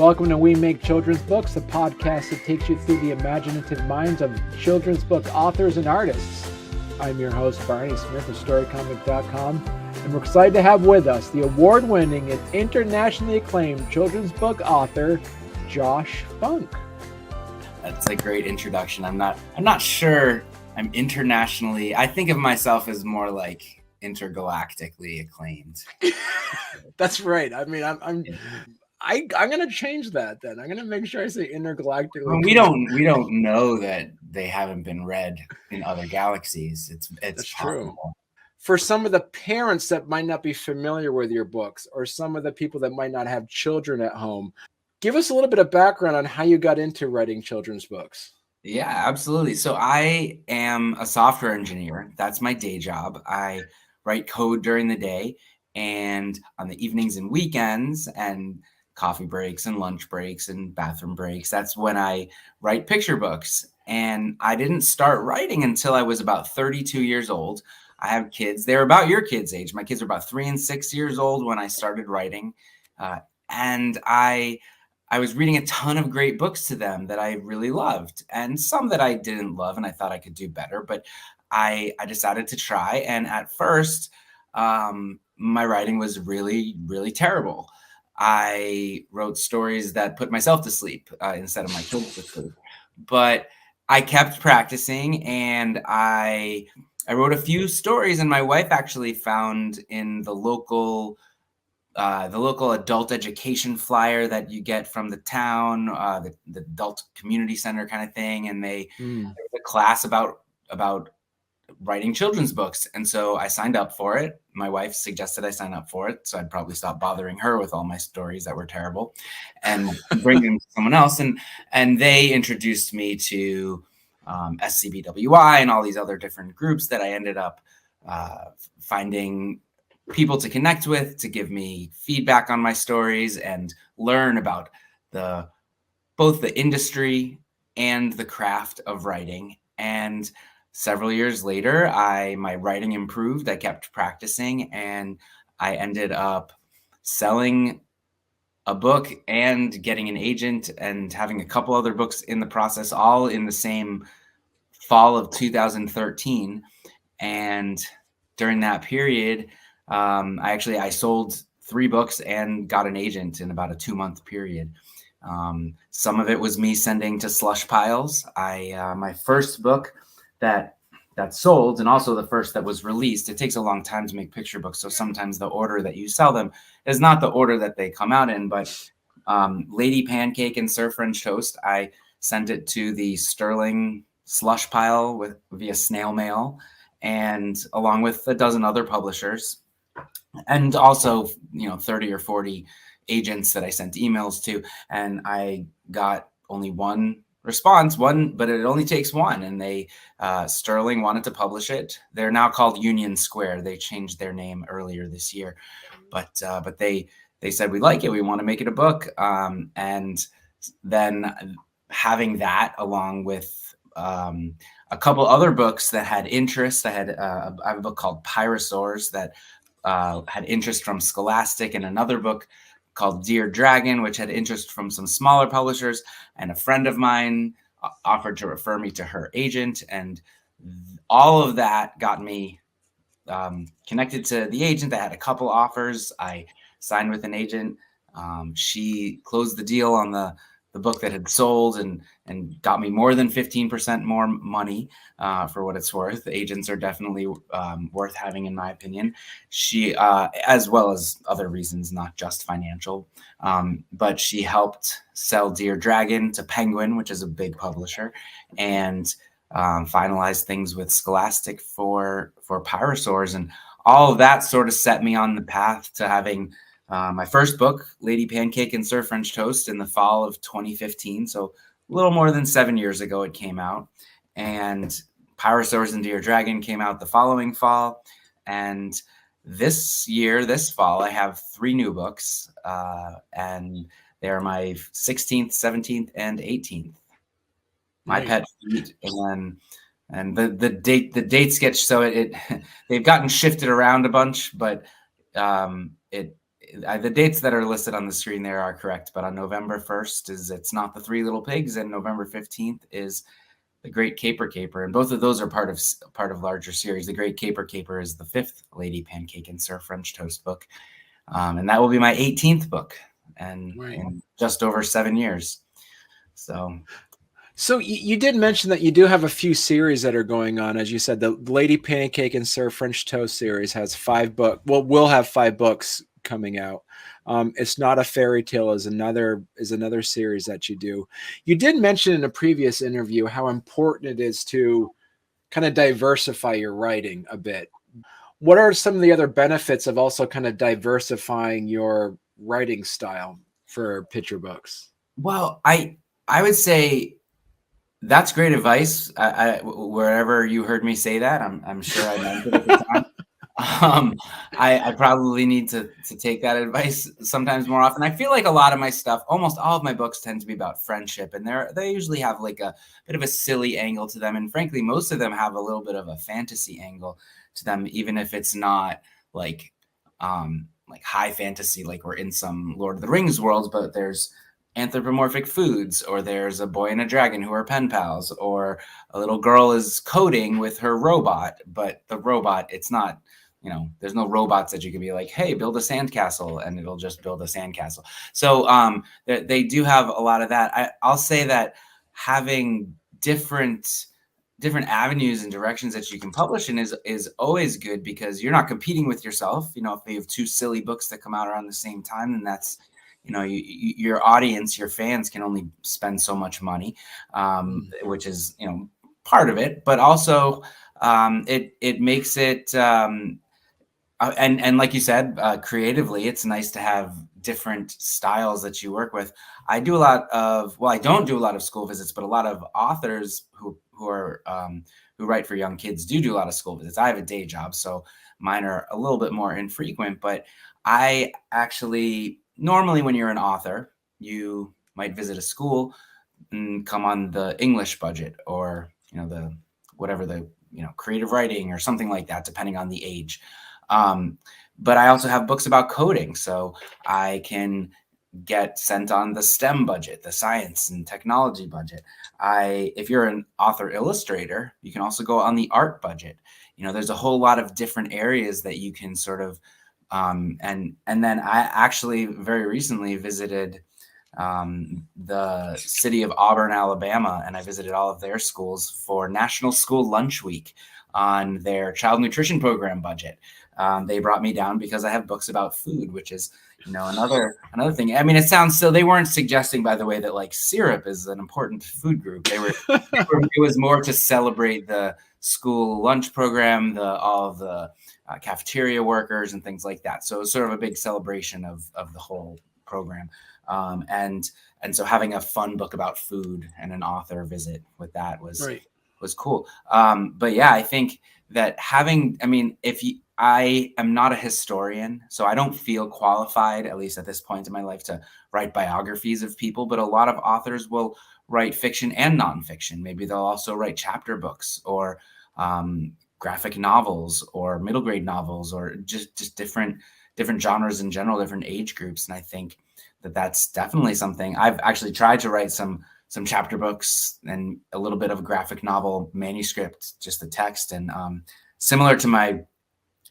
Welcome to We Make Children's Books, a podcast that takes you through the imaginative minds of children's book authors and artists. I'm your host, Barney Smith of Storycomic.com, and we're excited to have with us the award-winning and internationally acclaimed children's book author, Josh Funk. That's a great introduction. I'm not sure I'm internationally. I think of myself as more like intergalactically acclaimed. That's right. I mean, I'm going to change that then. I'm going to make sure I say intergalactically. Well, we don't know that they haven't been read in other galaxies. It's true. For some of the parents that might not be familiar with your books, or some of the people that might not have children at home, give us a little bit of background on how you got into writing children's books. Yeah, absolutely. So I am a software engineer. That's my day job. I write code during the day, and on the evenings and weekends and coffee breaks and lunch breaks and bathroom breaks, that's when I write picture books. And I didn't start writing until I was about 32 years old. I have kids. They're about your kids' age. My kids are about 3 and 6 years old when I started writing. And I was reading a ton of great books to them that I really loved, and some that I didn't love and I thought I could do better. But I decided to try. And at first, my writing was really, really terrible. I wrote stories that put myself to sleep instead of my kids to sleep. But I kept practicing, and I wrote a few stories, and my wife actually found in the local adult education flyer that you get from the town, the adult community center kind of thing. And there was a class about writing children's books. And so I signed up for it. My wife suggested I sign up for it, so I'd probably stop bothering her with all my stories that were terrible and bring them to someone else. And they introduced me to SCBWI and all these other different groups that I ended up finding people to connect with, to give me feedback on my stories and learn about both the industry and the craft of writing. And several years later, my writing improved. I kept practicing, and I ended up selling a book and getting an agent and having a couple other books in the process, all in the same fall of 2013. And during that period, I sold 3 books and got an agent in about a 2-month period. Some of it was me sending to slush piles. My first book that sold, and also the first that was released, it takes a long time to make picture books, so sometimes the order that you sell them is not the order that they come out in. But Lady Pancake and Sir French Toast, I sent it to the Sterling slush pile via snail mail, and along with a dozen other publishers, and also 30 or 40 agents that I sent emails to. And I got only one response, but it only takes one. And Sterling wanted to publish it. They're now called Union Square. They changed their name earlier this year, but they said, we like it, we want to make it a book. And then having that along with a couple other books that had interest. I have a book called Pyrosaurs that had interest from Scholastic, and another book called Dear Dragon, which had interest from some smaller publishers. And a friend of mine offered to refer me to her agent. And all of that got me connected to the agent. I had a couple offers. I signed with an agent. She closed the deal on the book that had sold and got me more than 15% more money for what it's worth. Agents are definitely worth having, in my opinion. She, as well as other reasons, not just financial, but she helped sell Dear Dragon to Penguin, which is a big publisher, and finalize things with Scholastic for Pyrosaurs. And all of that sort of set me on the path to having my first book, Lady Pancake and Sir French Toast, in the fall of 2015. So a little more than 7 years ago it came out. And Pyrosaurs and Dear Dragon came out the following fall. And this fall, I have 3 new books. And they're my 16th, 17th, and 18th. My Pet Feet, and the dates get, so they've gotten shifted around a bunch, but the dates that are listed on the screen there are correct, but on November 1st is It's Not the Three Little Pigs, and November 15th is The Great Caper Caper, and both of those are part of larger series. The Great Caper Caper is the 5th Lady Pancake and Sir French Toast book, and that will be my 18th book, and in just over 7 years. So you did mention that you do have a few series that are going on. As you said, the Lady Pancake and Sir French Toast series has 5 books. Well, we'll have 5 books coming out. It's Not a Fairy Tale is another series that you do. You did mention in a previous interview how important it is to kind of diversify your writing a bit. What are some of the other benefits of also kind of diversifying your writing style for picture books? Well, I would say that's great advice. Wherever you heard me say that, I'm sure I meant it at the time. I probably need to take that advice sometimes more often. I feel like a lot of my stuff, almost all of my books, tend to be about friendship, and they usually have like a bit of a silly angle to them. And frankly, most of them have a little bit of a fantasy angle to them, even if it's not like high fantasy, like we're in some Lord of the Rings worlds, but there's anthropomorphic foods, or there's a boy and a dragon who are pen pals, or a little girl is coding with her robot, but the robot, it's not, there's no robots that you can be like, hey, build a sandcastle, and it'll just build a sandcastle. So they do have a lot of that. I'll say that having different avenues and directions that you can publish in is always good, because you're not competing with yourself. If you have 2 silly books that come out around the same time, then that's, your audience, your fans can only spend so much money, which is, part of it, but also it makes it, and like you said, creatively, it's nice to have different styles that you work with. I don't do a lot of school visits, but a lot of authors who write for young kids do a lot of school visits. I have a day job, so mine are a little bit more infrequent, but I actually, normally when you're an author, you might visit a school and come on the English budget, or the creative writing or something like that, depending on the age. But I also have books about coding, so I can get sent on the STEM budget, the science and technology budget. If you're an author illustrator, you can also go on the art budget. There's a whole lot of different areas that you can sort of, and then I actually very recently visited the city of Auburn, Alabama, and I visited all of their schools for National School Lunch Week on their child nutrition program budget. They brought me down because I have books about food, which is, another thing. I mean, it sounds so. They weren't suggesting, by the way, that like syrup is an important food group. It was more to celebrate the school lunch program, all of the cafeteria workers and things like that. So it was sort of a big celebration of the whole program. And so having a fun book about food and an author visit with that was cool. But yeah, I think that I am not a historian, so I don't feel qualified, at least at this point in my life, to write biographies of people, but a lot of authors will write fiction and nonfiction. Maybe they'll also write chapter books, or graphic novels, or middle grade novels, or just different genres in general, different age groups. And I think that that's definitely something. I've actually tried to write some chapter books and a little bit of a graphic novel manuscript, just the text. And similar to my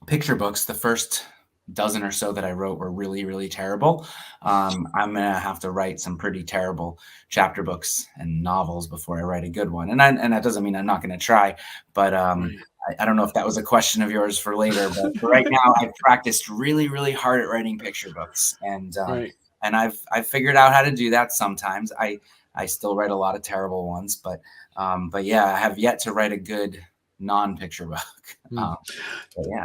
picture books, the first dozen or so that I wrote were really, really terrible. I'm going to have to write some pretty terrible chapter books and novels before I write a good one. And that doesn't mean I'm not going to try, but I don't know if that was a question of yours for later, but for right now, I've practiced really, really hard at writing picture books, and I've figured out how to do that sometimes. I still write a lot of terrible ones, but yeah, I have yet to write a good non-picture book.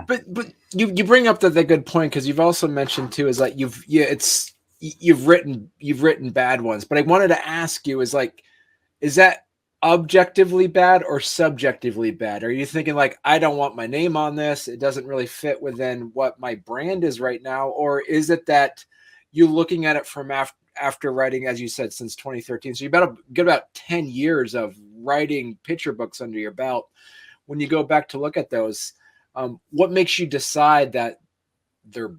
But you bring up the good point, because you've also mentioned too is like you've written bad ones, but I wanted to ask you is that objectively bad or subjectively bad? Are you thinking like, I don't want my name on this, it doesn't really fit within what my brand is right now? Or is it that you're looking at it from after writing, as you said, since 2013, so you get about 10 years of writing picture books under your belt? When you go back to look at those, what makes you decide that they're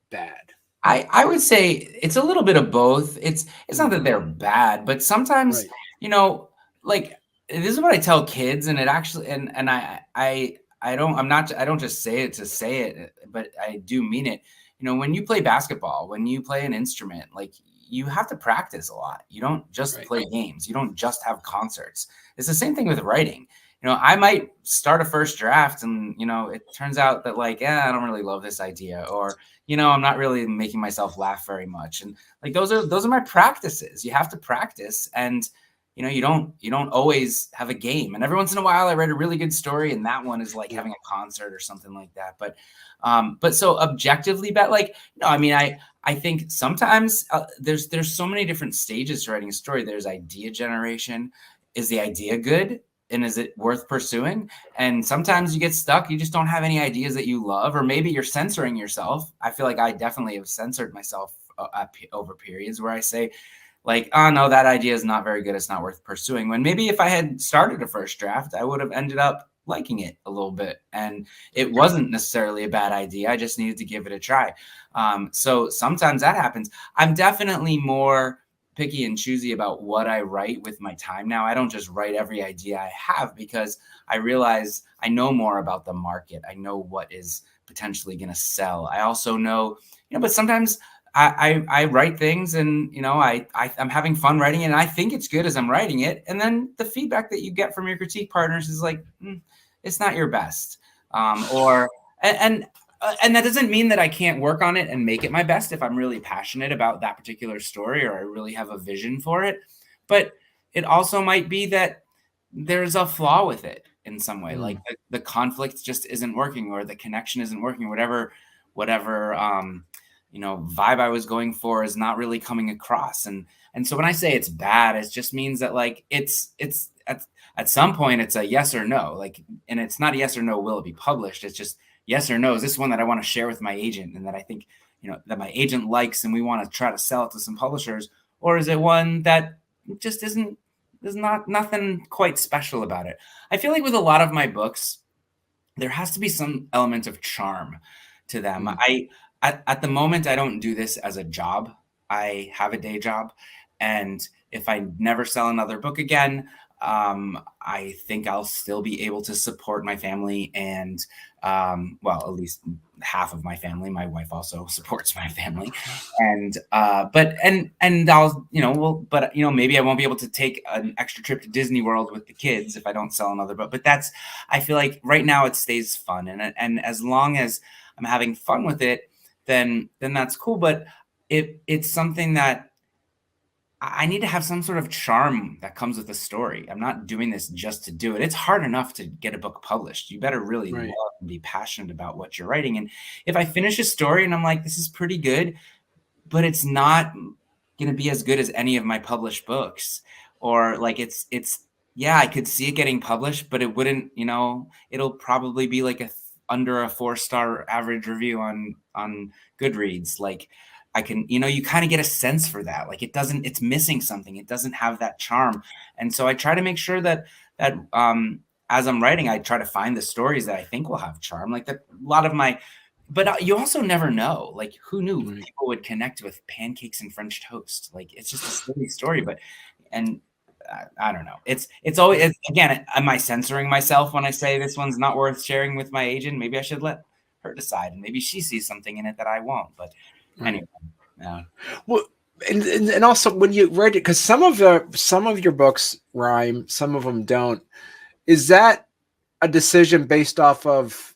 bad? I would say it's a little bit of both. It's not that they're bad, but sometimes, Right. you know, like this is what I tell kids, and it actually and I don't I'm not I don't just say it to say it, but I do mean it. You know, when you play basketball, when you play an instrument, like you have to practice a lot. You don't just Right. play games. You don't just have concerts. It's the same thing with writing. You know, I might start a first draft and, you know, it turns out that like, I don't really love this idea, or you know, I'm not really making myself laugh very much. And like those are my practices. You have to practice, and you know, you don't always have a game. And every once in a while I write a really good story, and that one is like Yeah. having a concert or something like that. But so objectively, but like, no, I mean, I think sometimes there's so many different stages to writing a story. There's idea generation. Is the idea good? And is it worth pursuing? And sometimes you get stuck. You just don't have any ideas that you love, or maybe you're censoring yourself. I feel like I definitely have censored myself over periods where I say, like, oh no, that idea is not very good. It's not worth pursuing. When maybe if I had started a first draft, I would have ended up liking it a little bit. And it wasn't necessarily a bad idea. I just needed to give it a try. So sometimes that happens. I'm definitely more picky and choosy about what I write with my time now. I don't just write every idea I have, because I realize I know more about the market. I know what is potentially going to sell. I also know, you know, but sometimes I write things, and you know, I'm having fun writing it, and I think it's good as I'm writing it, and then the feedback that you get from your critique partners is like, it's not your best, or and that doesn't mean that I can't work on it and make it my best if I'm really passionate about that particular story, or I really have a vision for it. But it also might be that there's a flaw with it in some way, like the conflict just isn't working, or the connection isn't working, whatever you know, vibe I was going for is not really coming across. And so when I say it's bad, it just means that like it's at some point it's a yes or no, like, and it's not a yes or no, will it be published? It's just yes or no, is this one that I want to share with my agent, and that I think, you know, that my agent likes, and we want to try to sell it to some publishers, or is it one that just isn't, there's nothing quite special about it. I feel like with a lot of my books, there has to be some element of charm to them. At the moment, I don't do this as a job. I have a day job, and if I never sell another book again, I think I'll still be able to support my family, and well, at least half of my family. My wife also supports my family, and and I'll, you know, well, but you know, maybe I won't be able to take an extra trip to Disney World with the kids if I don't sell another book. But that's, I feel like right now it stays fun, and as long as I'm having fun with it, then that's cool. But it's something that I need to have some sort of charm that comes with the story. I'm not doing this just to do it. It's hard enough to get a book published. You better really love Right. and be passionate about what you're writing. And if I finish a story and I'm like, this is pretty good, but it's not going to be as good as any of my published books, or like it's yeah, I could see it getting published, but it wouldn't, you know, it'll probably be like under a 4-star average review on Goodreads. Like, I can, you know, you kind of get a sense for that. Like, it's missing something. It doesn't have that charm. And so I try to make sure that as I'm writing, I try to find the stories that I think will have charm. Like, that a lot of my, but you also never know. Like, who knew people would connect with Pancakes and French Toast? Like, it's just a silly story, but and I don't know. It's always, again, am I censoring myself when I say this one's not worth sharing with my agent? Maybe I should let her decide, and maybe she sees something in it that I won't. But anyway, Well, and also when you read it, because some of your books rhyme, some of them don't. Is that a decision based off of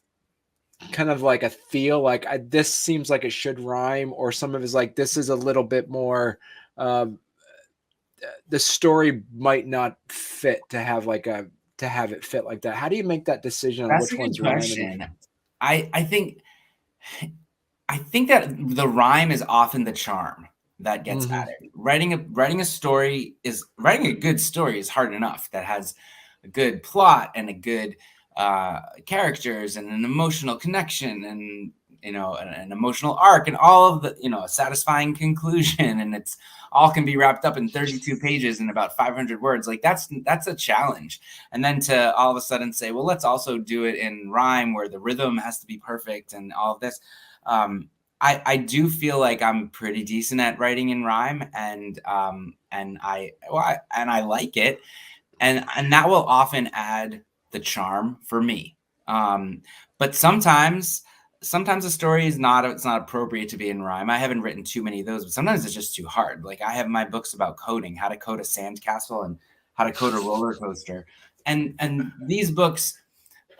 kind of like a feel, like this seems like it should rhyme, or some of it's like this is a little bit more, the story might not fit to have like a to have it fit like that? How do you make that decision on that's which a good ones rhyme and which question. I think that the rhyme is often the charm that gets added. Writing a good story is hard enough. That has a good plot and a good characters and an emotional connection, and you know, an emotional arc, and all of the, you know, a satisfying conclusion, and it's all can be wrapped up in 32 pages and about 500 words. Like, that's a challenge. And then to all of a sudden say, well, let's also do it in rhyme where the rhythm has to be perfect and all of this. I do feel like I'm pretty decent at writing in rhyme, and I like it, and that will often add the charm for me. Um, but sometimes a story is not it's not appropriate to be in rhyme. I haven't written too many of those, but sometimes it's just too hard. Like I have my books about coding, how to code a sandcastle and how to code a roller coaster, and these books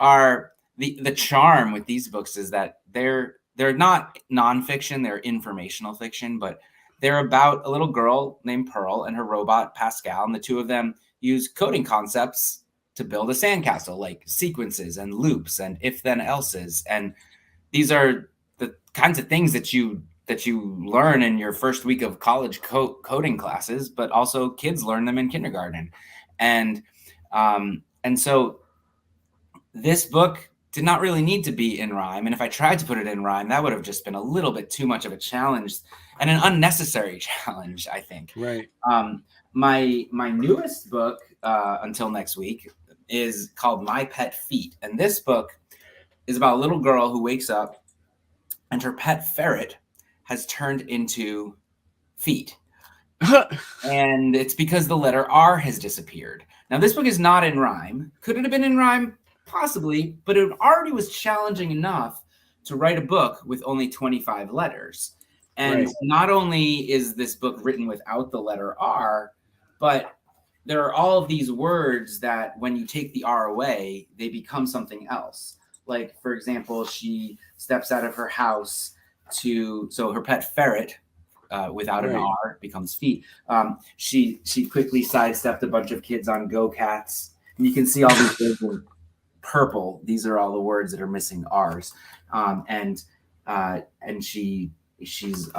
are the charm with these books is that they're not nonfiction, they're informational fiction, but they're about a little girl named Pearl and her robot Pascal, and the two of them use coding concepts to build a sandcastle, like sequences and loops and if then else's. And these are the kinds of things that you learn in your first week of college coding classes, but also kids learn them in kindergarten. And so this book did not really need to be in rhyme. And if I tried to put it in rhyme, that would have just been a little bit too much of a challenge and an unnecessary challenge, I think. Right. My newest book, until next week, is called My Pet Feet. And this book is about a little girl who wakes up and her pet ferret has turned into feet. And it's because the letter R has disappeared. Now, this book is not in rhyme. Could it have been in rhyme? Possibly, but it already was challenging enough to write a book with only 25 letters. And Right. not only is this book written without the letter R, but there are all of these words that when you take the R away, they become something else. Like, for example, she steps out of her house so her pet ferret, without an Right. R, becomes feet. She quickly sidestepped a bunch of kids on go-cats. And you can see all these words in purple. These are all the words that are missing R's. And she's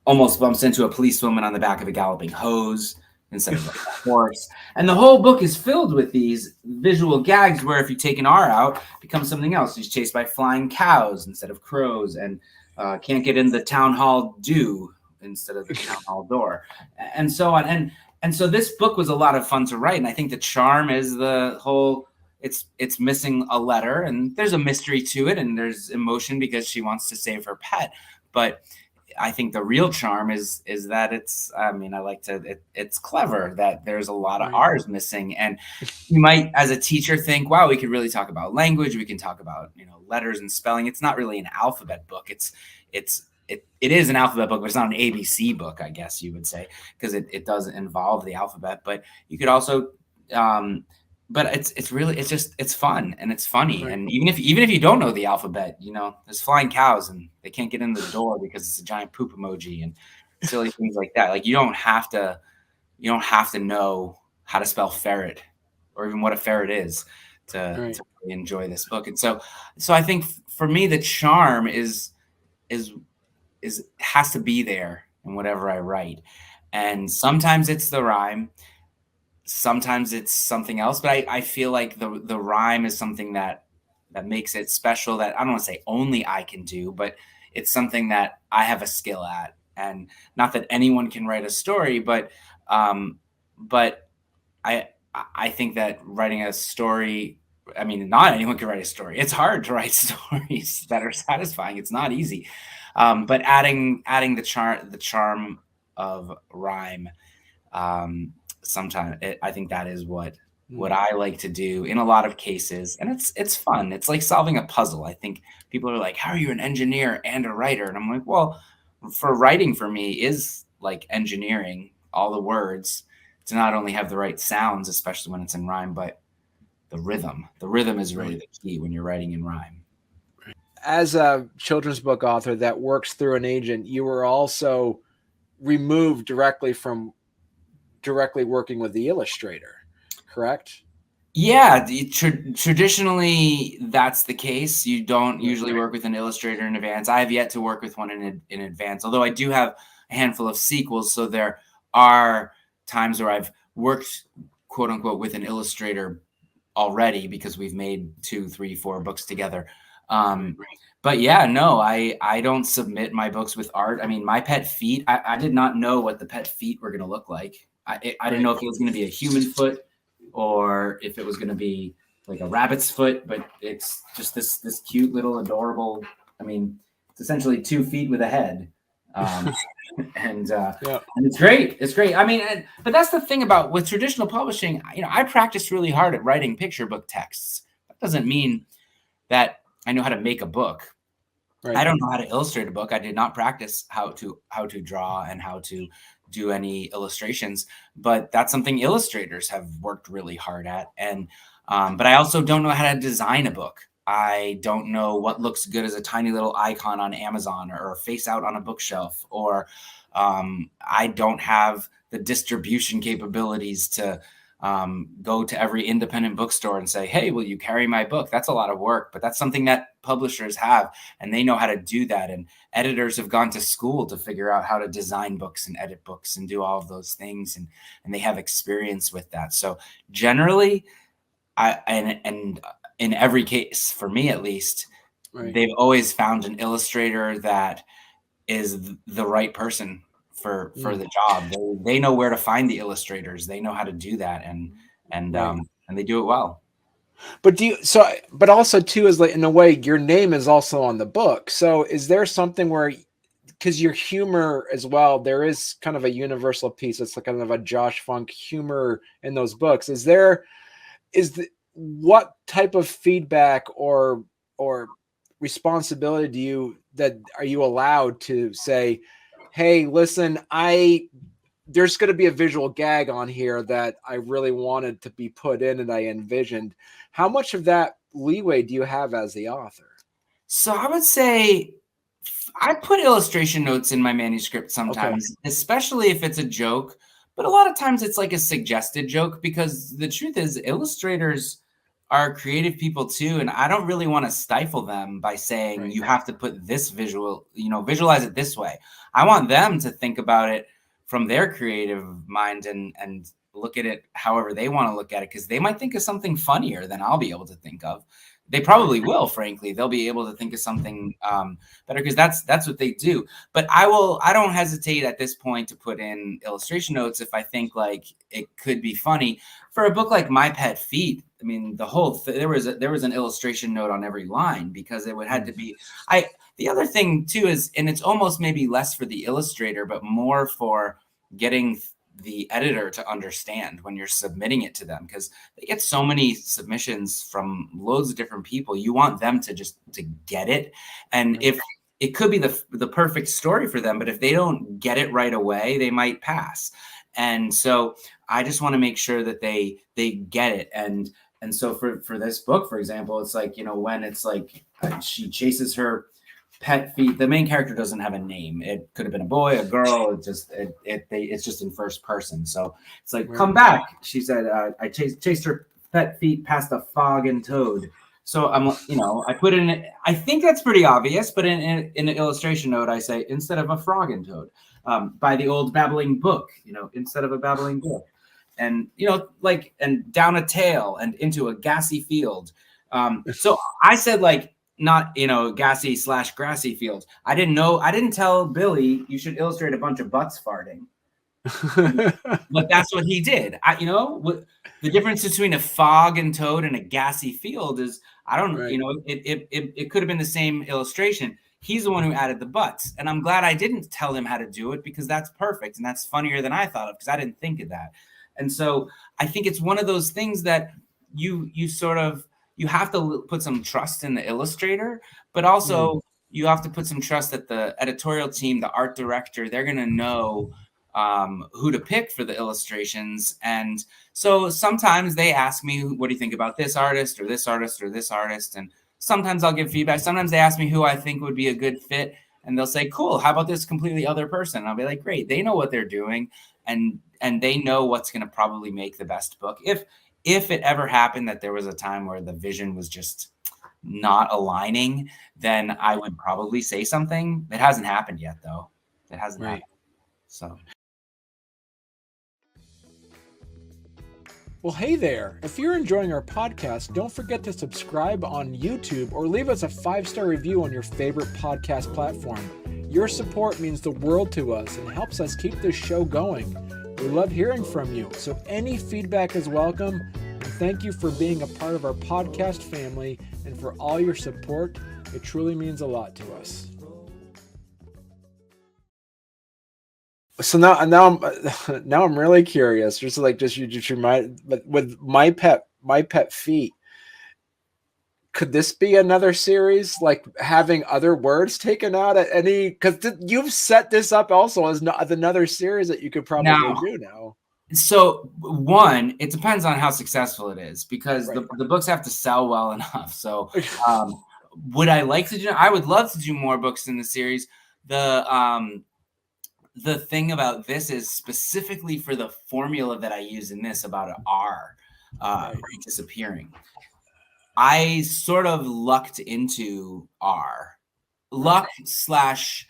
almost bumps into a policewoman on the back of a galloping hose instead of a horse. And the whole book is filled with these visual gags where if you take an R out, it becomes something else. She's chased by flying cows instead of crows, and can't get in the town hall do instead of the town hall door, and so on. And so this book was a lot of fun to write. And I think the charm is the whole, it's missing a letter, and there's a mystery to it, and there's emotion because she wants to save her pet. But I think the real charm is that it's clever that there's a lot of Right. R's missing. And you might, as a teacher, think, wow, we could really talk about language. We can talk about, letters and spelling. It's not really an alphabet book. It is an alphabet book, but it's not an ABC book, I guess you would say, because it doesn't involve the alphabet. But you could also, but it's fun and it's funny. Right. And even if you don't know the alphabet, there's flying cows and they can't get in the door because it's a giant poop emoji and silly things like that. Like you don't have to know how to spell ferret or even what a ferret is to really enjoy this book. And so I think for me the charm is has to be there in whatever I write. And sometimes it's the rhyme, sometimes it's something else, but I feel like the rhyme is something that makes it special, that I don't want to say only I can do, but it's something that I have a skill at. And not that anyone can write a story, but I think that writing a story, I mean, not anyone can write a story. It's hard to write stories that are satisfying. It's not easy. But adding the charm of rhyme, sometimes I think that is what I like to do in a lot of cases. And it's fun. It's like solving a puzzle. I think people are like, how are you an engineer and a writer? And I'm like, well, for writing for me is like engineering all the words to not only have the right sounds, especially when it's in rhyme, but the rhythm. The rhythm is really the key when you're writing in rhyme. As a children's book author that works through an agent, you were also removed directly working with the illustrator, correct? Yeah, traditionally that's the case. You don't usually work with an illustrator in advance. I have yet to work with one in advance, although I do have a handful of sequels. So there are times where I've worked, quote unquote, with an illustrator already because we've made 2, 3, 4 books together. But yeah, no, I don't submit my books with art. I mean, My Pet Feet, I did not know what the pet feet were going to look like. I didn't know if it was going to be a human foot or if it was going to be like a rabbit's foot, but it's just this cute little adorable. I mean, It's essentially 2 feet with a head. And Yeah. and it's great. It's great. I mean, but that's the thing about with traditional publishing. I practiced really hard at writing picture book texts. That doesn't mean that I know how to make a book. Right. I don't know how to illustrate a book. I did not practice how to draw and how to do any illustrations, but that's something illustrators have worked really hard at. And but I also don't know how to design a book. I don't know what looks good as a tiny little icon on Amazon or face out on a bookshelf, or I don't have the distribution capabilities to go to every independent bookstore and say, hey, will you carry my book? That's a lot of work, but that's something that publishers have, and they know how to do that. And editors have gone to school to figure out how to design books and edit books and do all of those things. And they have experience with that. So generally, and in every case, for me at least, Right. they've always found an illustrator that is the right person for the job. They know where to find the illustrators. They know how to do that, and they do it well. But but also too, is like, in a way, your name is also on the book. So is there something where, because your humor as well, there is kind of a universal piece. It's like kind of a Josh Funk humor in those books. What type of feedback or responsibility are you allowed to say, hey, listen, there's going to be a visual gag on here that I really wanted to be put in and I envisioned. How much of that leeway do you have as the author? So I would say I put illustration notes in my manuscript sometimes, especially if it's a joke. But a lot of times it's like a suggested joke, because the truth is illustrators are creative people too. And I don't really want to stifle them by saying you have to put this visualize it this way. I want them to think about it from their creative mind and look at it however they want to look at it, because they might think of something funnier than I'll be able to think of. They probably will, frankly. They'll be able to think of something better, because that's what they do. But I don't hesitate at this point to put in illustration notes if I think like it could be funny. For a book like My Pet Feet, I mean, the whole there was an illustration note on every line, because it had to be. The other thing too is, and it's almost maybe less for the illustrator, but more for getting the editor to understand when you're submitting it to them, because they get so many submissions from loads of different people. You want them to get it. And if it could be the perfect story for them, but if they don't get it right away, they might pass. And so I just want to make sure that they get it. And so for this book, for example, it's like, when it's like she chases her pet feet. The main character doesn't have a name. It could have been a boy, a girl. It's just in first person. So it's like, come back. She said, I chased her pet feet past a fog and toad. So I put in, I think that's pretty obvious, but in an illustration note, I say, instead of a frog and toad, by the old babbling book, instead of a babbling book, and, and down a tail and into a gassy field. So I said, like, not gassy/grassy fields. I didn't tell Billy you should illustrate a bunch of butts farting, but that's what he did. What the difference between a fog and toad and a gassy field is, I don't it could have been the same illustration. He's the one who added the butts, and I'm glad I didn't tell him how to do it, because that's perfect and that's funnier than I thought of, because I didn't think of that. And so I think it's one of those things that you sort of, you have to put some trust in the illustrator, but also you have to put some trust that the editorial team, the art director, they're going to know who to pick for the illustrations. And so sometimes they ask me, what do you think about this artist or this artist or this artist? And sometimes I'll give feedback. Sometimes they ask me who I think would be a good fit, and they'll say, cool, how about this completely other person? And I'll be like, great. They know what they're doing, and they know what's going to probably make the best book. If it ever happened that there was a time where the vision was just not aligning, then I would probably say something. It hasn't happened yet, though. It hasn't happened. So. Well, hey there. If you're enjoying our podcast, don't forget to subscribe on YouTube or leave us a 5-star review on your favorite podcast platform. Your support means the world to us and helps us keep this show going. We love hearing from you, so any feedback is welcome. And thank you for being a part of our podcast family and for all your support. It truly means a lot to us. So now I'm really curious. Just remind, but with my pet feet, could this be another series, like having other words taken out at any? Because you've set this up also as another series that you could probably do now. So one, it depends on how successful it is, because Right. the books have to sell well enough. So would I like to do? I would love to do more books in the series. The thing about this is specifically for the formula that I use in this about an R disappearing. I sort of lucked into R. Luck slash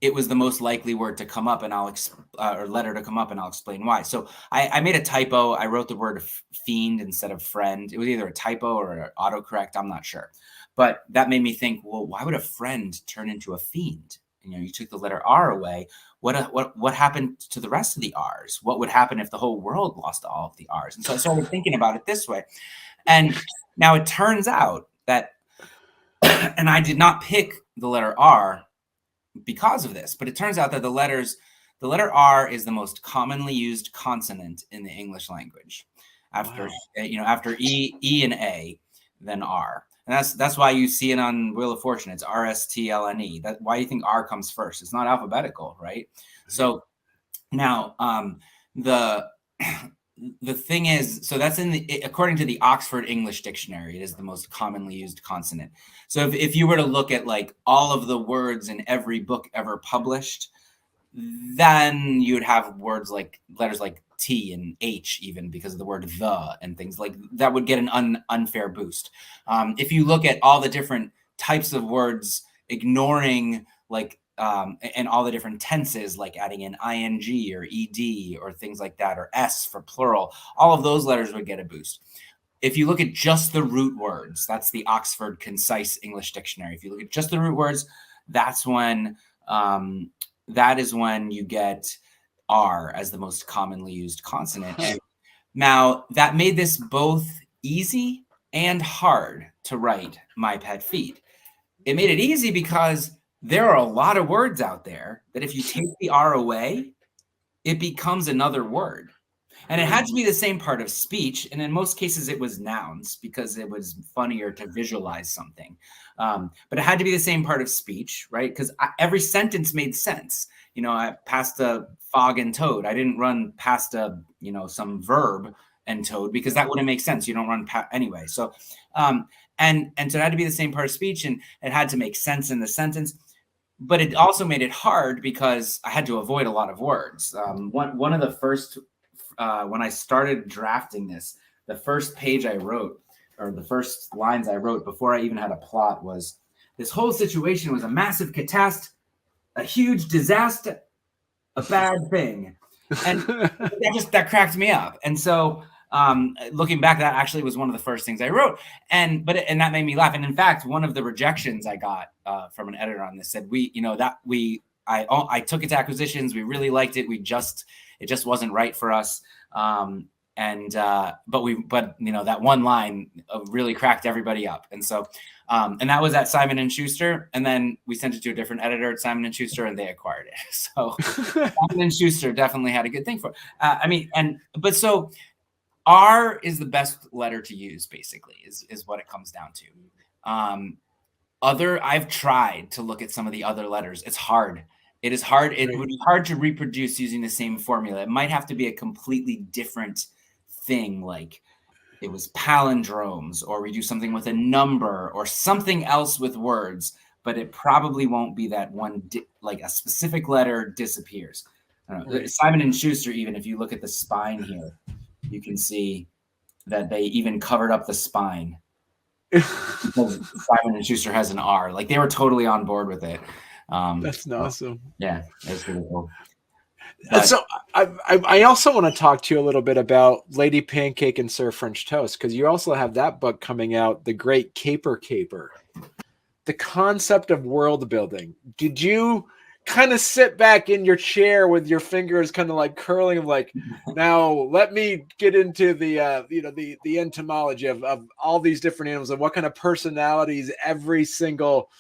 it was the most likely word to come up, and or letter to come up, and I'll explain why. So I made a typo. I wrote the word fiend instead of friend. It was either a typo or an autocorrect. I'm not sure. But that made me think, well, why would a friend turn into a fiend? You took the letter R away. What happened to the rest of the R's? What would happen if the whole world lost all of the R's? And so I started thinking about it this way. And now it turns out that, and I did not pick the letter R because of this, but it turns out that the letter R is the most commonly used consonant in the English language. After after E and A, then R. And that's why you see it on Wheel of Fortune. It's RSTLNE. That's why you think R comes first. It's not alphabetical, right? So now the thing is, so that's according to the Oxford English Dictionary, it is the most commonly used consonant. So if you were to look at like all of the words in every book ever published, then you'd have letters like T and H, even because of the word the and things like that would get an unfair boost. If you look at all the different types of words, ignoring and all the different tenses, like adding an ing or ed or things like that, or s for plural, all of those letters would get a boost. If you look at just the root words, that's the Oxford Concise English Dictionary. If you look at just the root words, that's when that is when you get R as the most commonly used consonant. And now that made this both easy and hard to write My Pet Feet. It made it easy because there are a lot of words out there that if you take the R away, it becomes another word. And it had to be the same part of speech. And in most cases, it was nouns because it was funnier to visualize something. But it had to be the same part of speech, right? Because every sentence made sense. I passed a fog and toad. I didn't run past some verb and toad because that wouldn't make sense. You don't run anyway. So, and so it had to be the same part of speech, and it had to make sense in the sentence. But it also made it hard because I had to avoid a lot of words. One of the first, when I started drafting this, the first page I wrote, or the first lines I wrote before I even had a plot, was, "This whole situation was a massive catastrophe, a huge disaster, a bad thing." And that cracked me up. And so looking back, that actually was one of the first things I wrote. And that made me laugh. And in fact, one of the rejections I got from an editor on this said, I took it to acquisitions. We really liked it. It just wasn't right for us. But that one line really cracked everybody up. And so, and that was at Simon & Schuster. And then we sent it to a different editor at Simon & Schuster, and they acquired it. So Simon & Schuster definitely had a good thing for it. So R is the best letter to use, basically, is what it comes down to. I've tried to look at some of the other letters. It's hard. It is hard. It would be hard to reproduce using the same formula. It might have to be a completely different thing, like it was palindromes, or we do something with a number or something else with words, but it probably won't be that one, like a specific letter disappears. I don't know. Simon & Schuster, even if you look at the spine here, you can see that they even covered up the spine because Simon & Schuster has an R. Like, they were totally on board with it. That's awesome. Yeah, that's really cool. So I also want to talk to you a little bit about Lady Pancake and Sir French Toast, because you also have that book coming out, The Great Caper. The concept of world building. Did you kind of sit back in your chair with your fingers kind of like curling, of like, now let me get into the entomology of all these different animals and what kind of personalities every single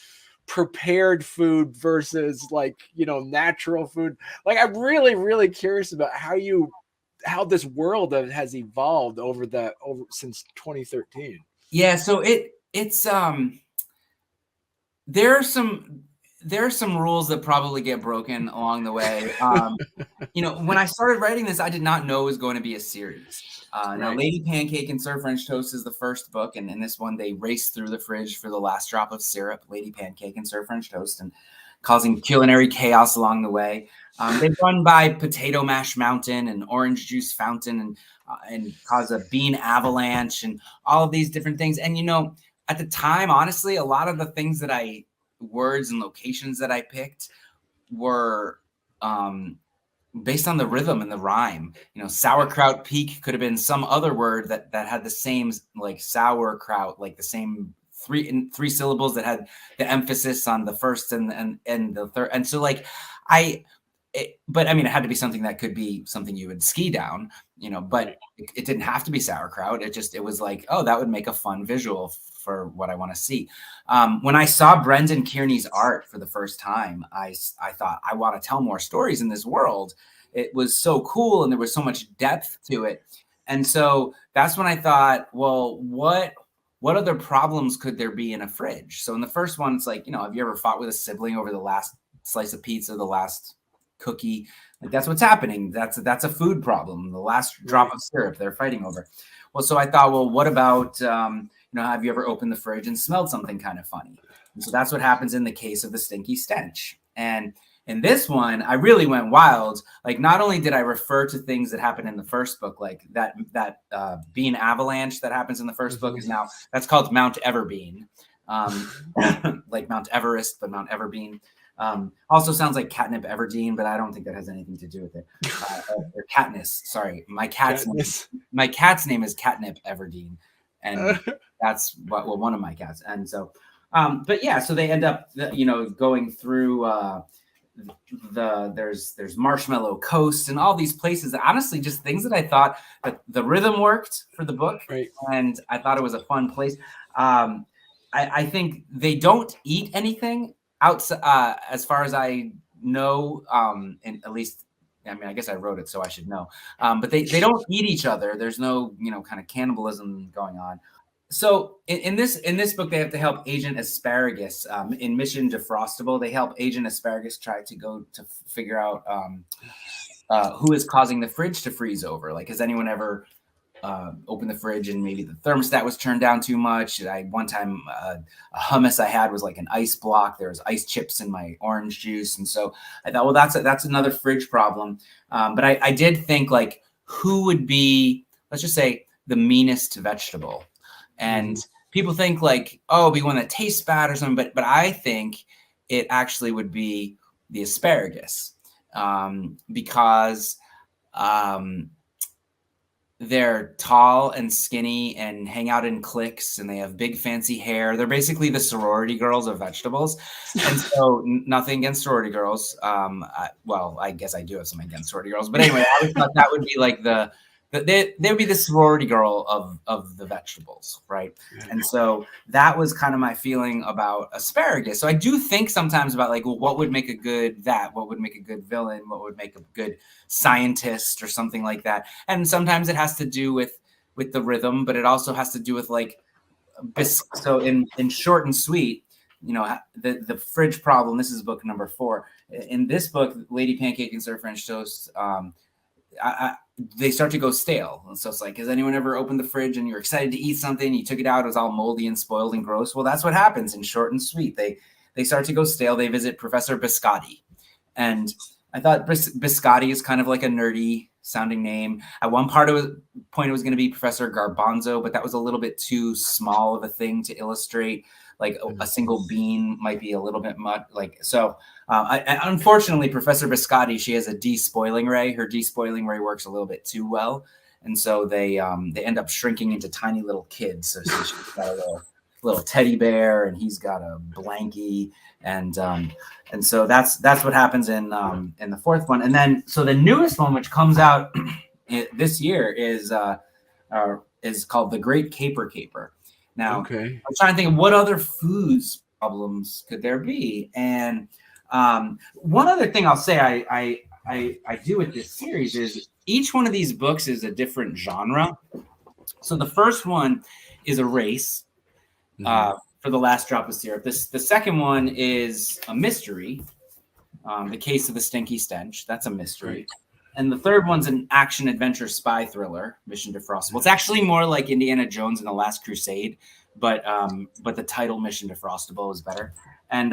prepared food versus like, natural food. Like, I'm really, really curious about how this world has evolved over since 2013. Yeah, so it's there are some rules that probably get broken along the way. When I started writing this, I did not know it was going to be a series. Now, Right. Lady Pancake and Sir French Toast is the first book, and in this one, they race through the fridge for the last drop of syrup, Lady Pancake and Sir French Toast, and causing culinary chaos along the way. They run by Potato Mash Mountain and Orange Juice Fountain, and cause a bean avalanche and all of these different things. And at the time, honestly, a lot of the things that words and locations that I picked were based on the rhythm and the rhyme. Sauerkraut Peak could have been some other word that had the same, like sauerkraut, like the same three syllables that had the emphasis on the first and the third. And so like but I mean, it had to be something that could be something you would ski down, but it didn't have to be sauerkraut. It was like, oh, that would make a fun visual for what I want to see. When I saw Brendan Kearney's art for the first time, I thought, I want to tell more stories in this world. It was so cool, and there was so much depth to it. And so that's when I thought, well, what other problems could there be in a fridge? So in the first one, it's like, have you ever fought with a sibling over the last slice of pizza, the last cookie? Like, that's what's happening. That's a food problem. The last drop of syrup they're fighting over. Well, so I thought, well, what about, have you ever opened the fridge and smelled something kind of funny? And so that's what happens in the case of the stinky stench. And in this one, I really went wild. Like, not only did I refer to things that happened in the first book, like that bean avalanche that happens in the first book that's called Mount Everbean, like Mount Everest, but Mount Everbean. Also sounds like Catnip Everdeen, but I don't think that has anything to do with it. Or Katniss. Sorry, my cat's name is Catnip Everdeen, and that's one of my cats. And so, but yeah, so they end up, going through. There's Marshmallow Coast and all these places. Honestly, just things that I thought that the rhythm worked for the book, right. And I thought it was a fun place. I think they don't eat anything outside, as far as I know, and at least, I mean, I guess I wrote it, so I should know. But they don't eat each other. There's no, kind of cannibalism going on. So in this book, they have to help Agent Asparagus in Mission Defrostable. They help Agent Asparagus try to go to figure out who is causing the fridge to freeze over. Like, has anyone ever opened the fridge and maybe the thermostat was turned down too much? One time a hummus I had was like an ice block. There was ice chips in my orange juice, and so I thought, well, that's another fridge problem. But I did think, like, who would be, let's just say, the meanest vegetable. And people think, like, oh, it'd be one that tastes bad or something, but I think it actually would be the asparagus, because they're tall and skinny and hang out in cliques, and they have big fancy hair. They're basically the sorority girls of vegetables. And so nothing against sorority girls. I guess I do have something against sorority girls, but anyway, I always thought that would be like they would be the sorority girl of the vegetables, right? And so that was kind of my feeling about asparagus. So I do think sometimes about, like, well, what would make a good what would make a good villain? What would make a good scientist or something like that? And sometimes it has to do with the rhythm, but it also has to do with, like, so in short and sweet, the fridge problem. This is book number 4. In this book, Lady Pancake and Sir French Toast, they start to go stale. And so it's like, has anyone ever opened the fridge and you're excited to eat something? You took it out, it was all moldy and spoiled and gross. Well, that's what happens in short and sweet. They start to go stale. They visit Professor Biscotti. And I thought Biscotti is kind of like a nerdy sounding name. At one point it was going to be Professor Garbanzo, but that was a little bit too small of a thing to illustrate. Like a single bean might be a little bit much. Like, so unfortunately, Professor Biscotti, she has a despoiling ray. Her despoiling ray works a little bit too well, and so they end up shrinking into tiny little kids. So she's got a little teddy bear, and he's got a blankie, and so that's what happens in the 4th one. And then so the newest one, which comes out this year, is called The Great Caper Caper. Now, I'm trying to think of what other foods problems could there be? And one other thing I'll say I do with this series is each one of these books is a different genre. So the first one is a race for the last drop of syrup. The second one is a mystery, the case of the stinky stench. That's a mystery. Right. And the third one's an action adventure spy thriller, Mission Defrostable. It's actually more like Indiana Jones and the Last Crusade, but the title Mission Defrostable is better. And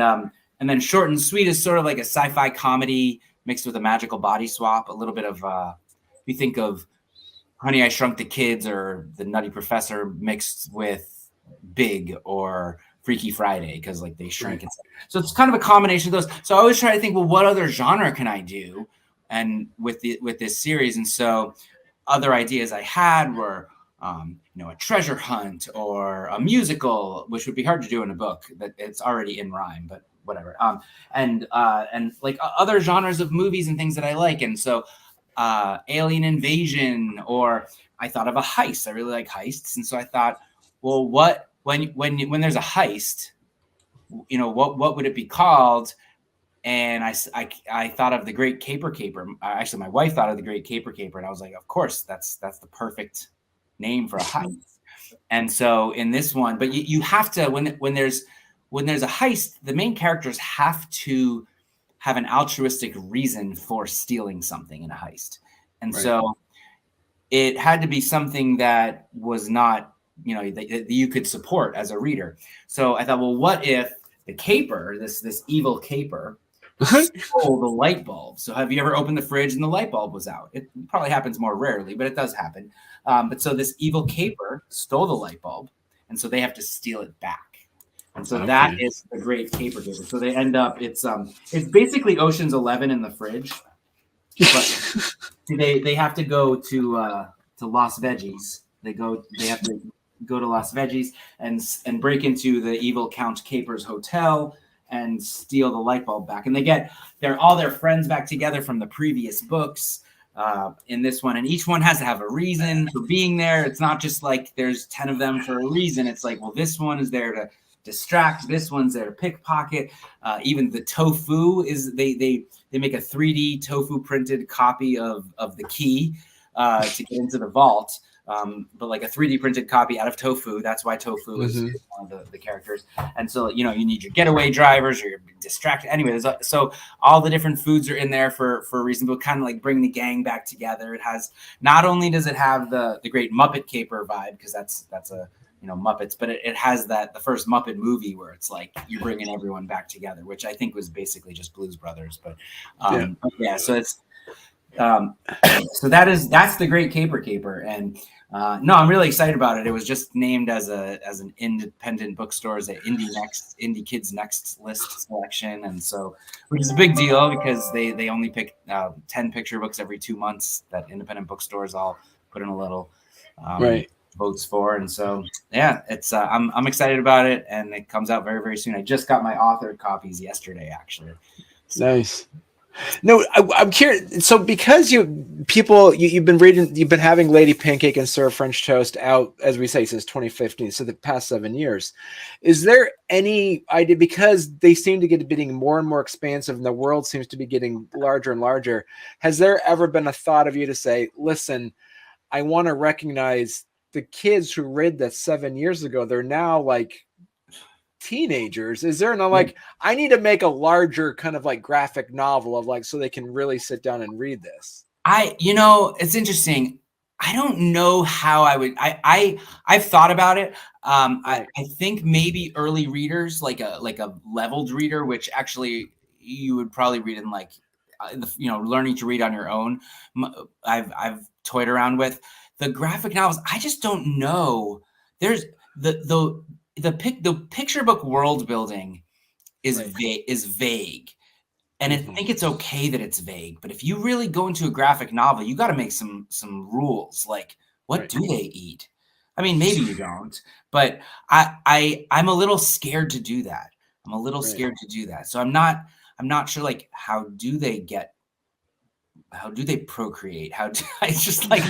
then Short and Sweet is sort of like a sci-fi comedy mixed with a magical body swap. A little bit of if you think of Honey, I Shrunk the Kids or The Nutty Professor mixed with Big or Freaky Friday, because like they shrink. Right. So it's kind of a combination of those. So I always try to think, well, what other genre can I do? And with this series, and so other ideas I had were, a treasure hunt or a musical, which would be hard to do in a book that it's already in rhyme, but whatever. And like other genres of movies and things that I like, and so alien invasion, or I thought of a heist. I really like heists, and so I thought, well, what when there's a heist, what would it be called? And I thought of The Great Caper. Actually, my wife thought of The Great Caper, and I was like, of course, that's the perfect name for a heist. And so in this one, but you have to when there's a heist, the main characters have to have an altruistic reason for stealing something in a heist, and right. So it had to be something that was not that you could support as a reader. So I thought, well, what if the caper, this evil caper, stole the light bulb? So have you ever opened the fridge and the light bulb was out? It probably happens more rarely, but it does happen. But so this evil caper stole the light bulb, and so they have to steal it back. And so that is the Great Caper. So they end up, it's basically Ocean's 11 in the fridge, but they have to go to Las Veggies. They have to go to Las Veggies and break into the evil Count Caper's hotel and steal the light bulb back. And they get all their friends back together from the previous books in this one. And each one has to have a reason for being there. It's not just like there's 10 of them for a reason. It's like, well, this one is there to distract. This one's there to pickpocket. Even the tofu is they make a 3D tofu printed copy of the key to get into the vault. But like a 3D printed copy out of tofu. That's why tofu is one of the characters. And so, you need your getaway drivers or you're distracted. Anyway, so all the different foods are in there for a reason, but kind of like bring the gang back together. It has, not only does it have the great Muppet Caper vibe, because that's a, Muppets, but it has the first Muppet movie where it's like you're bringing everyone back together, which I think was basically just Blues Brothers. But so it's, so that's the Great Caper. And no, I'm really excited about it. It was just named as an independent bookstore's Indie Kids Next list selection, and so, which is a big deal because they only pick 10 picture books every 2 months that independent bookstores all put in a little votes for, and so it's I'm excited about it, and it comes out very, very soon. I just got my authored copies yesterday, actually. So, nice. No, I'm curious. So because you've been having Lady Pancake and Sir French Toast out, as we say, since 2015, so the past 7 years. Is there any idea, because they seem to get getting more and more expansive and the world seems to be getting larger and larger, has there ever been a thought of you to say, listen, I want to recognize the kids who read this 7 years ago, they're now like teenagers? Is there I need to make a larger kind of like graphic novel of so they can really sit down and read this? It's interesting. I don't know how I would. I've thought about it. I think maybe early readers, like a leveled reader, which actually you would probably read in learning to read on your own. I've toyed around with the graphic novels. I just don't know. There's the picture book world building is vague. And I think it's okay that it's vague, but if you really go into a graphic novel, you got to make some rules. Like, what do they eat? I mean, maybe you don't, but I'm a little scared to do that. So I'm not sure, like, how do they procreate? It's just like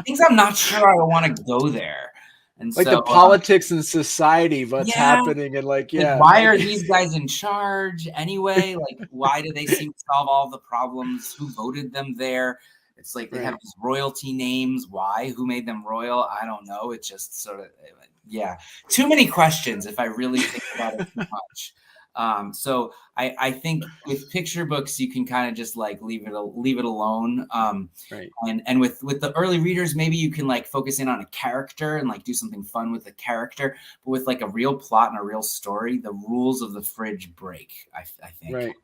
things I'm not sure I want to go there. And like so the politics and society, what's yeah, happening, and like why are these guys in charge anyway? Like, why do they seem to solve all the problems? Who voted them there? It's like they have these royalty names. Why? Who made them royal? I don't know. It's just sort of, yeah, too many questions if I really think about it too much. So I think with picture books, you can kind of just like leave it alone. And with the early readers, maybe you can like focus in on a character and like do something fun with the character. But with like a real plot and a real story, the rules of the fridge break, I think.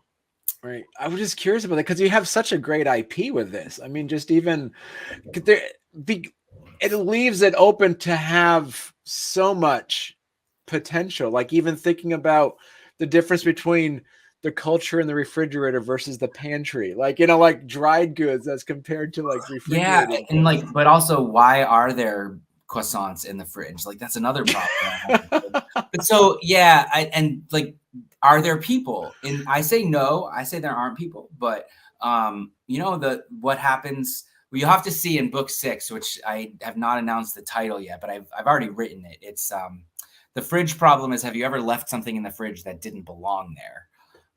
Right. I was just curious about that because you have such a great IP with this. I mean, just even it leaves it open to have so much potential. Like even thinking about the difference between the culture in the refrigerator versus the pantry, like, like dried goods as compared to like refrigerated goods. And like, but also, why are there croissants in the fridge? Like, that's another problem. But so yeah, and like, are there people? And I say no. I say there aren't people. But what happens? Well, you'll have to see in book 6, which I have not announced the title yet, but I've already written it. It's the fridge problem is, have you ever left something in the fridge that didn't belong there?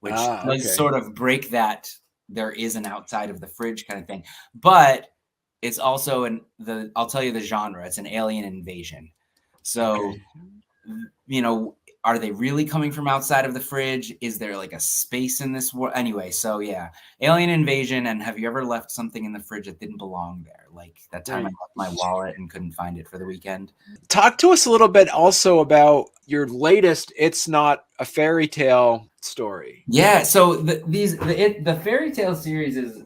Which does sort of break that there is an outside of the fridge kind of thing. But it's also I'll tell you the genre. It's an alien invasion. So, are they really coming from outside of the fridge? Is there like a space in this world? Anyway, so yeah, alien invasion. And have you ever left something in the fridge that didn't belong there? Like that time I left my wallet and couldn't find it for the weekend. Talk to us a little bit also about your latest It's Not a Fairy Tale story. Yeah, so the fairy tale series is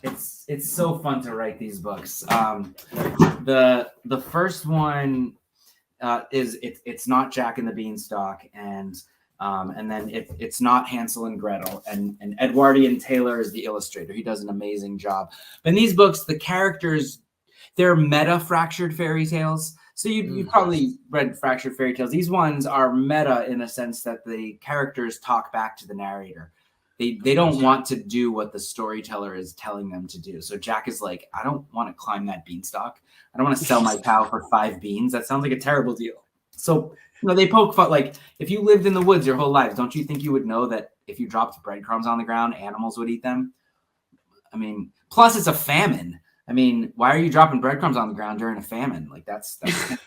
it's so fun to write these books. The first one is it's not Jack and the Beanstalk, and then it's not Hansel and Gretel, and Edwardian Taylor is the illustrator. He does an amazing job. But in these books, the characters, they're meta fractured fairy tales. So you probably read Fractured Fairy Tales. These ones are meta in the sense that the characters talk back to the narrator. They don't want to do what the storyteller is telling them to do. So Jack is like, I don't want to climb that beanstalk. I don't want to sell my cow for 5 beans. That sounds like a terrible deal. So they poke fun. Like, if you lived in the woods your whole life, don't you think you would know that if you dropped breadcrumbs on the ground, animals would eat them? I mean, plus it's a famine. I mean, why are you dropping breadcrumbs on the ground during a famine? Like that's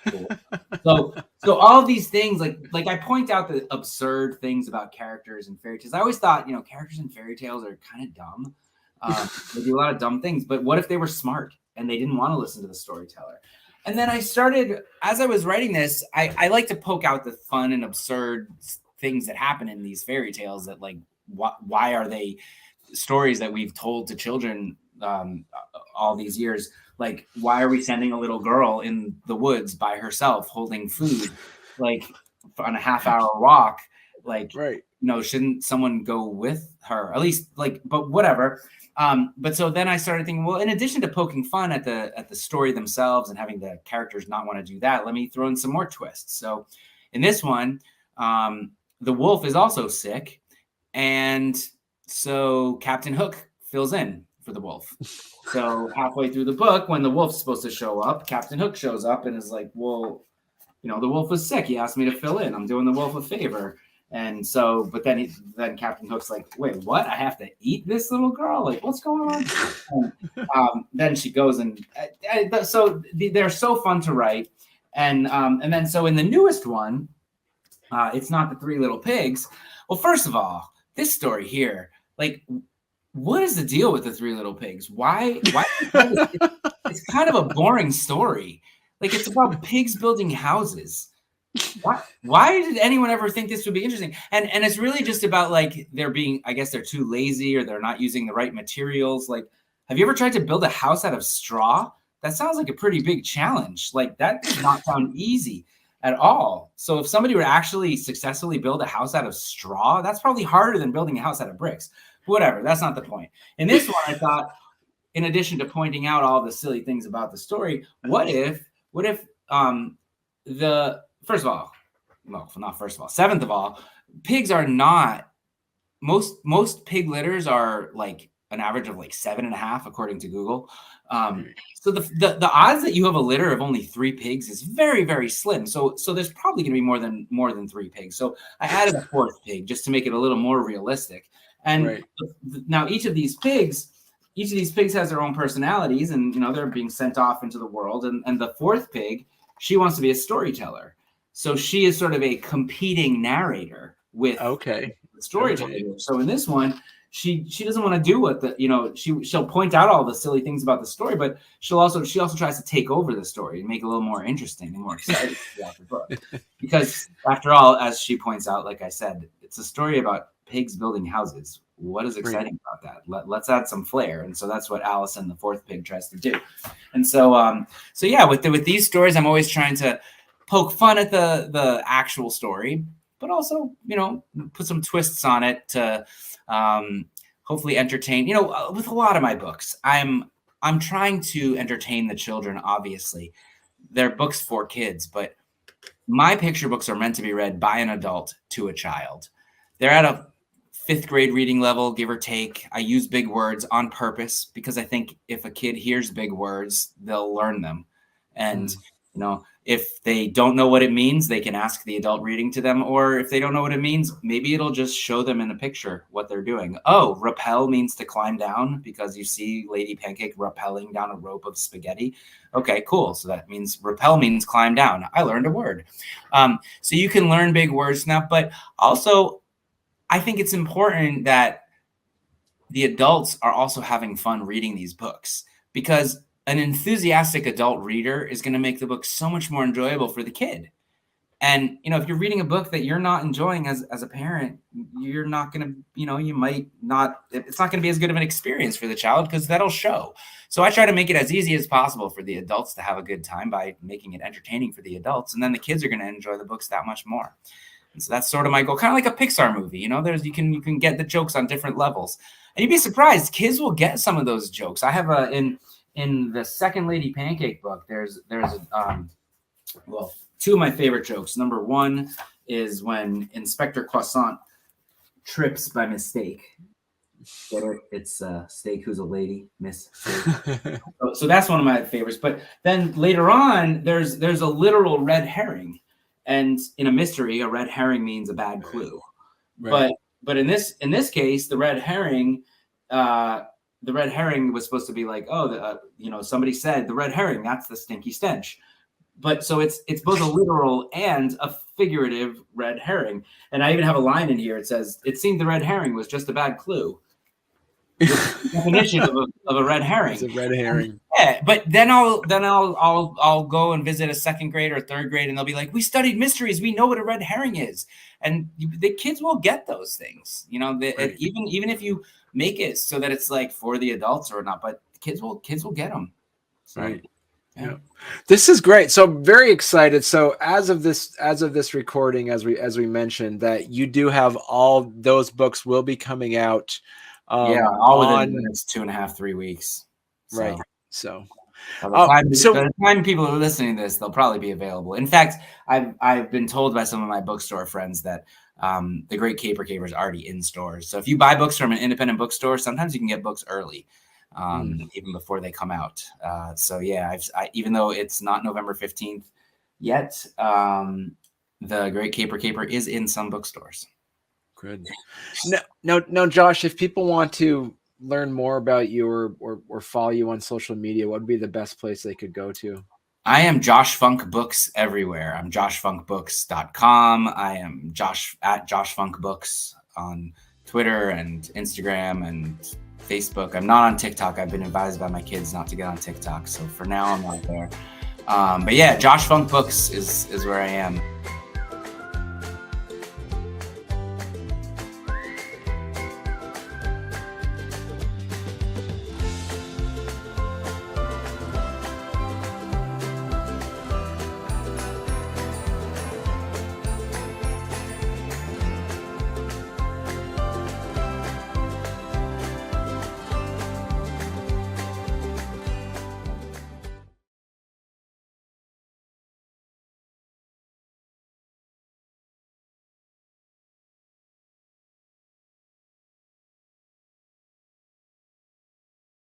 cool. So all of these things, like I point out the absurd things about characters in fairy tales. I always thought, characters in fairy tales are kind of dumb. They do a lot of dumb things, but what if they were smart and they didn't want to listen to the storyteller? And then I started, as I was writing this, I like to poke out the fun and absurd things that happen in these fairy tales that like, why are they stories that we've told to children all these years? Like, why are we sending a little girl in the woods by herself holding food, like on a half-hour walk? Like, shouldn't someone go with her at least? Like, but whatever. But so then I started thinking, well, in addition to poking fun at the story themselves and having the characters not want to do that, let me throw in some more twists. So in this one, the wolf is also sick, and so Captain Hook fills in for the wolf. So halfway through the book, when the wolf's supposed to show up, Captain Hook shows up and is like, well, the wolf was sick. He asked me to fill in. I'm doing the wolf a favor. And so, but then Captain Hook's like, wait, what? I have to eat this little girl? Like, what's going on? And, then she goes and so they're so fun to write. And then so in the newest one, It's Not the 3 Little Pigs. Well, first of all, this story here, like, what is the deal with the 3 Little Pigs? Why? It's kind of a boring story. Like, it's about pigs building houses. Why did anyone ever think this would be interesting? And it's really just about like I guess they're too lazy or they're not using the right materials. Like, have you ever tried to build a house out of straw? That sounds like a pretty big challenge. Like, that does not sound easy at all. So if somebody were to actually successfully build a house out of straw, that's probably harder than building a house out of bricks. Whatever, that's not the point. In this one, I thought, in addition to pointing out all the silly things about the story, what if first of all, well, not first of all, seventh of all, pigs are not, most pig litters are like an average of like 7.5 according to Google. So the odds that you have a litter of only 3 pigs is very, very slim. So there's probably going to be more than 3 pigs. So I added a 4th pig just to make it a little more realistic. And now each of these pigs has their own personalities, and they're being sent off into the world. And the 4th pig, she wants to be a storyteller. So she is sort of a competing narrator with the storyteller. Okay. So in this one, she doesn't want to do what she'll point out all the silly things about the story, but she also tries to take over the story and make it a little more interesting and more exciting throughout the book. Because after all, as she points out, like I said, it's a story about pigs building houses. What is exciting about that? Let's add some flair. And so that's what Allison, the 4th pig, tries to do. And so yeah, with these stories, I'm always trying to poke fun at the actual story, but also, put some twists on it to hopefully entertain. With a lot of my books, I'm trying to entertain the children. Obviously, they're books for kids, but my picture books are meant to be read by an adult to a child. They're at a 5th grade reading level, give or take. I use big words on purpose because I think if a kid hears big words, they'll learn them. And if they don't know what it means, they can ask the adult reading to them. Or if they don't know what it means, maybe it'll just show them in a picture what they're doing. Oh, rappel means to climb down because you see Lady Pancake rappelling down a rope of spaghetti. Okay, cool. So that means rappel means climb down. I learned a word. So you can learn big words now, but also I think it's important that the adults are also having fun reading these books, because an enthusiastic adult reader is going to make the book so much more enjoyable for the kid. And, if you're reading a book that you're not enjoying as a parent, you're not going to, you might not, it's not going to be as good of an experience for the child because that'll show. So I try to make it as easy as possible for the adults to have a good time by making it entertaining for the adults. And then the kids are going to enjoy the books that much more. And so that's sort of my goal, kind of like a Pixar movie. You can get the jokes on different levels, and you'd be surprised, kids will get some of those jokes. I have in the second Lady Pancake book, there's 2 of my favorite jokes. Number 1 is when Inspector Croissant trips by mistake. Get it? It's Steak who's a lady, Miss Steak. So that's one of my favorites. But then later on, there's a literal red herring. And in a mystery, a red herring means a bad clue. Right. But in this case, the red herring was supposed to be like, somebody said the red herring, that's the stinky stench. But so it's both a literal and a figurative red herring. And I even have a line in here. It says, "It seemed the red herring was just a bad clue." The definition of a red herring. It's a red herring. Yeah, but then I'll go and visit a 2nd grade or 3rd grade, and they'll be like, "We studied mysteries. We know what a red herring is." And the kids will get those things. Even if you make it so that it's like for the adults or not, but kids will get them. So, right. Yeah. This is great. So very excited. So as of this recording, as we mentioned, that you do have all those books will be coming out. All within the next 2.5, 3 weeks. So. Right. So by the time people are listening to this, they'll probably be available. In fact, I've been told by some of my bookstore friends that the Great Caper Caper is already in stores. So if you buy books from an independent bookstore, sometimes you can get books early, even before they come out. So yeah, even though it's not November 15th yet, the Great Caper Caper is in some bookstores. Good. No, Josh, if people want to learn more about you or follow you on social media, what would be the best place they could go to? I am Josh Funk Books everywhere. I'm joshfunkbooks.com. I am at Josh Funk Books on Twitter and Instagram and Facebook. I'm not on TikTok. I've been advised by my kids not to get on TikTok. So for now, I'm not there. But yeah, Josh Funk Books is where I am.